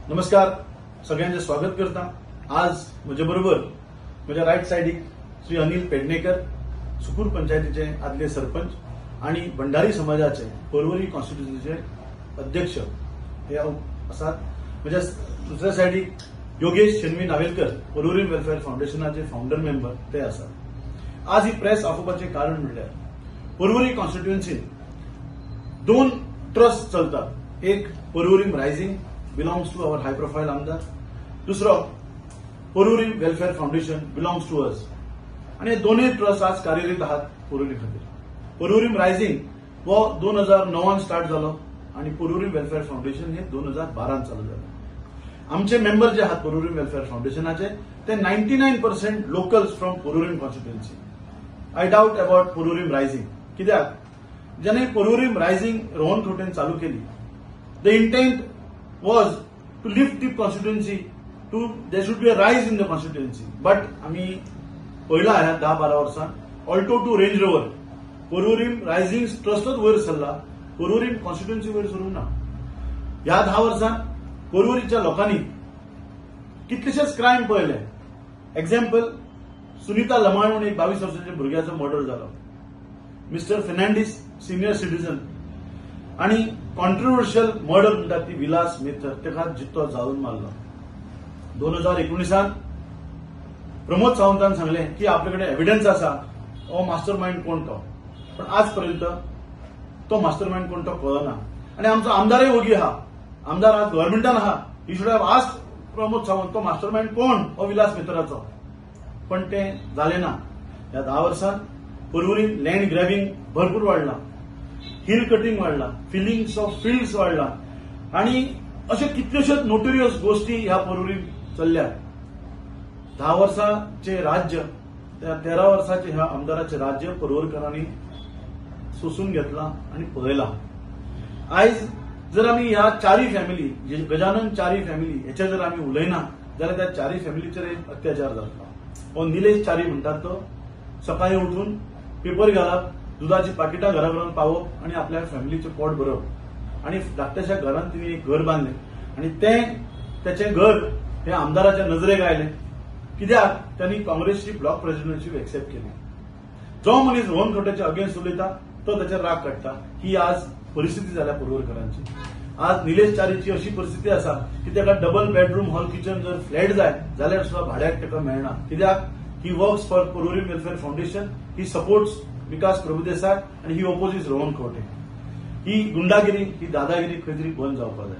नमस्कार, सगळ्यांचे स्वागत करता। आज म्हजे बरोबर म्हज्या रायट सायडीक श्री अनिल पेडणेकर, सुकूर पंचायतीचे आदले सरपंच आणि भंडारी समाजाचे पर्वरी कॉन्स्टिट्युएन्सीचे अध्यक्ष हे आसात। म्हज्या दुसऱ्या सायडीक योगेश शेणवी नावेलकर, पर्वरी वेलफेअर फाउंडेशनाचे फाउंडर मेंबर ते आसात। आज ही प्रेस आपोवपाचे कारण म्हणल्यार पर्वरी कॉन्स्टिट्युएन्सीन दोन ट्रस्ट चलतात। एक Porvorim rising belongs to our high profile आमदार, दुसरो Porvorim welfare foundation belongs to us। आणि हे दोन्ही ट्रस्ट आज कार्यरत आहात पर्वरी खातीर। पर्वरी रायझिंग वो 2009 स्टार्ट झालो आणि पर्वरी वेलफेअर फाउंडेशन हे 2012 चालू झालं। आमचे मेंबर जे आहात पर्वरी वेलफेअर फाउंडेशनाचे ते 99% locals from Porvorim constituency. I doubt about Porvorim rising, कित्याक ज्याने पर्वरी रायझिंग रोहनखोटेन चालू केली, the intent was to lift the constituency to there should be a rise in the constituency, but आम्ही पहिला आहे 10-12 वर्षां Alto to Range Rover Porvorim rising ट्रस्टच वयर सरला, पर्वरी कॉन्स्टिट्युएन्सी वयर सरूंक ना। ह्या 10 वर्षां पर्वरीच्या लोकांनी कितलेशेच क्रायम पळयले। एक्झाम्पल, सुनीता लमाण म्हणून एक 22 वर्षाच्या भुरग्याचो मर्डर झालो। मिस्टर फर्नांडीस सिनियर सिटीजन आणि कॉन्ट्रोवर्शियल मर्डर म्हणतात ती विलास मेथर, तेका जित्तो जाळून मारलो। 2019 प्रमोद सावंतान सांगले की आपल्याकडे एव्हिडन्स आसा, हो मास्टर माइंड कोण तो, पण आजपर्यंत तो मास्टर माइंड कोण तो कळना। आणि आमचो आमदारय वगी आहा, आमदार आज गव्हर्नमेंटान आहा, he should have asked Pramod Sawant तो मास्टर माइंड कोण हो विलास मेथराचो, पण ते झाले ना। या 10 वर्षांत पर्वरी लँड ग्रॅबिंग भरपूर वाढला, हिल कटिंग वाढला, फिलिंग्स ऑफ फील्ड्स वाढला आणि अशा कितल्योशेच नोटोरियस गोष्टी ह्या पर्वरी चलल्या। 10 वर्षाचे राज्य, त्या 13 वर्षाचे ह्या आमदाराचे राज्य पर्वरकरांनी सोसून घेतला आणि पळयला। आयज जर आम्ही ह्या 4 फॅमिली, गजानन 4 फॅमिली हेचे जर आम्ही उलयना जाल्यार त्या 4 फॅमिलीचेर अत्याचार जातलो। हो निलेश 4 म्हणतात तो सकाळी उठून पेपर घालप, दुधाची पाकिटां घरापर्यंत पावप आणि आपल्या फॅमिलीचे पोट भरप, आणि धाकट्याशा घरांत तिने एक घर बांधले आणि त्याचे घर हे आमदाराच्या नजरेक आयले, कित्याक त्यांनी काँग्रेसची ब्लॉक प्रेसिडेंटशिप एक्सेप्ट केली। जो मनीस रोहनखोट्याच्या अगेन्स्ट उलयता तो त्याचे राग काडटा। ही आज परिस्थिती झाल्या पर्वरकरांची। आज निलेश 4ची अशी परिस्थिती आसा की त्याला डबल बेडरूम हॉल किचन जर फ्लॅट जाय जाल्यार सुद्धा भाड्याक ताका मेळना, कित्याक he works for Porvorim welfare foundation, he supports Vikas Prabhudesai आणि ही ओपोजिट्स रोहनखोटे। ही गुंडागिरी, ही दादागिरी खंय तरी बंद जावपाक जाय।